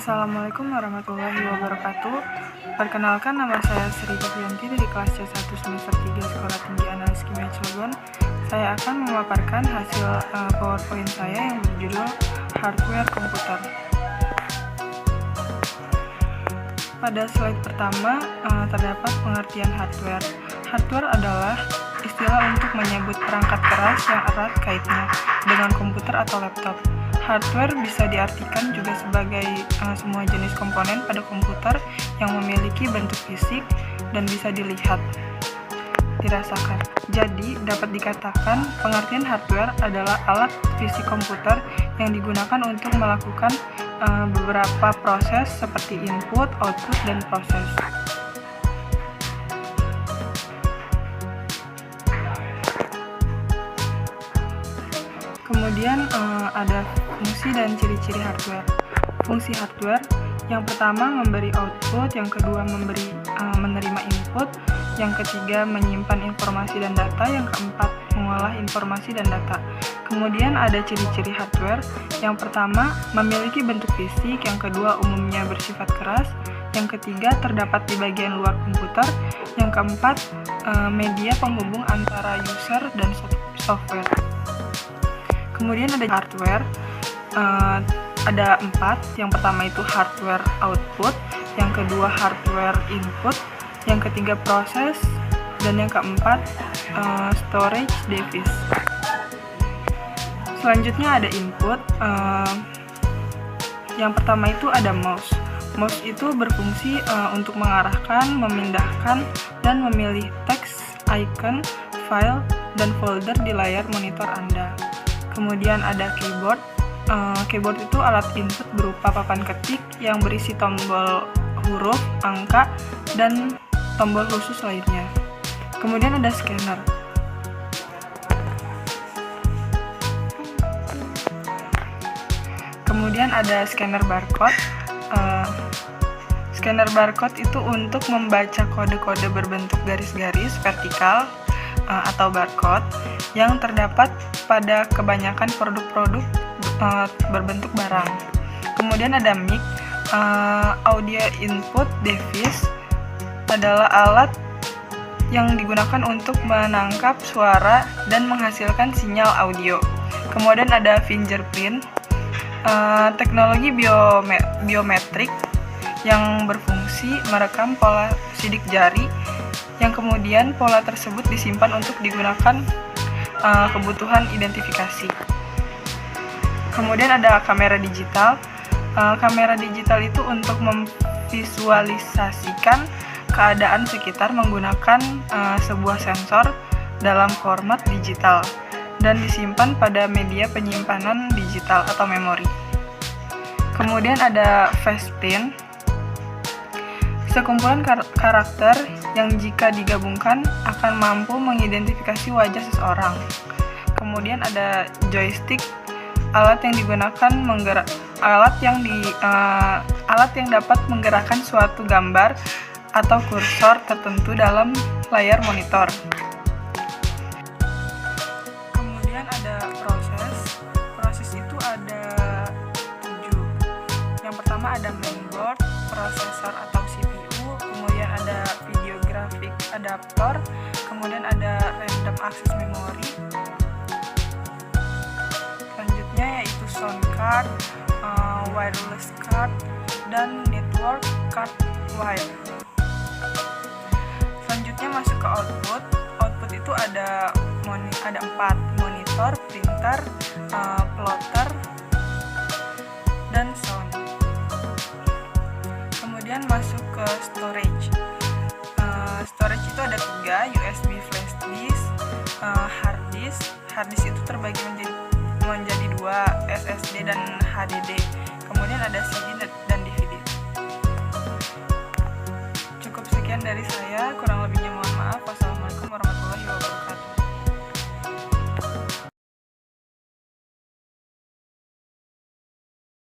Assalamualaikum warahmatullahi wabarakatuh. Perkenalkan, nama saya Sri Divianti dari kelas C1 semester 3 Sekolah Tinggi Analis Kimia Cilegon. Saya akan memaparkan hasil PowerPoint saya yang berjudul Hardware Komputer. Pada slide pertama terdapat pengertian hardware. Hardware adalah istilah untuk menyebut perangkat keras yang erat kaitnya dengan komputer atau laptop. Hardware bisa diartikan juga sebagai semua jenis komponen pada komputer yang memiliki bentuk fisik dan bisa dilihat, dirasakan. Jadi, dapat dikatakan pengertian hardware adalah alat fisik komputer yang digunakan untuk melakukan beberapa proses seperti input, output, dan proses. Kemudian ada fungsi dan ciri-ciri hardware. Fungsi hardware yang pertama memberi output, yang kedua menerima input, yang ketiga menyimpan informasi dan data, yang keempat mengolah informasi dan data. Kemudian ada ciri-ciri hardware. Yang pertama memiliki bentuk fisik, yang kedua umumnya bersifat keras, yang ketiga terdapat di bagian luar komputer, yang keempat media penghubung antara user dan software. Kemudian ada hardware, ada 4. Yang pertama itu hardware output, yang kedua hardware input, yang ketiga proses, dan yang keempat storage device. Selanjutnya ada input. Yang pertama itu ada mouse. Mouse itu berfungsi untuk mengarahkan, memindahkan, dan memilih teks, icon, file, dan folder di layar monitor Anda. Kemudian ada keyboard. Keyboard itu alat input berupa papan ketik yang berisi tombol huruf, angka, dan tombol khusus lainnya. Kemudian ada scanner. Kemudian ada scanner barcode. Scanner barcode itu untuk membaca kode-kode berbentuk garis-garis vertikal atau barcode yang terdapat pada kebanyakan produk-produk berbentuk barang. Kemudian ada mic. Audio input device adalah alat yang digunakan untuk menangkap suara dan menghasilkan sinyal audio. Kemudian ada fingerprint. Teknologi biometrik yang berfungsi merekam pola sidik jari yang kemudian pola tersebut disimpan untuk digunakan kebutuhan identifikasi. Kemudian ada kamera digital. Kamera digital itu untuk memvisualisasikan keadaan sekitar menggunakan sebuah sensor dalam format digital dan disimpan pada media penyimpanan digital atau memori. Kemudian ada faceprint. Sekumpulan karakter yang jika digabungkan akan mampu mengidentifikasi wajah seseorang. Kemudian ada joystick, alat yang dapat menggerakkan suatu gambar atau kursor tertentu dalam layar monitor. Kemudian ada proses. Proses itu ada 7. Yang pertama ada mainboard, prosesor atau CPU, kemudian ada video graphic adaptor, kemudian ada random access memory. Selanjutnya yaitu sound card, wireless card, dan network card wire. Selanjutnya masuk ke output. Output itu ada 4, monitor, printer, plotter, dan sound. Kemudian masuk ke storage. Storage itu ada 3, USB flash disk, hard disk. Hard disk itu terbagi menjadi 2, SSD dan HDD. Kemudian ada CD dan DVD. Cukup sekian dari saya, kurang lebih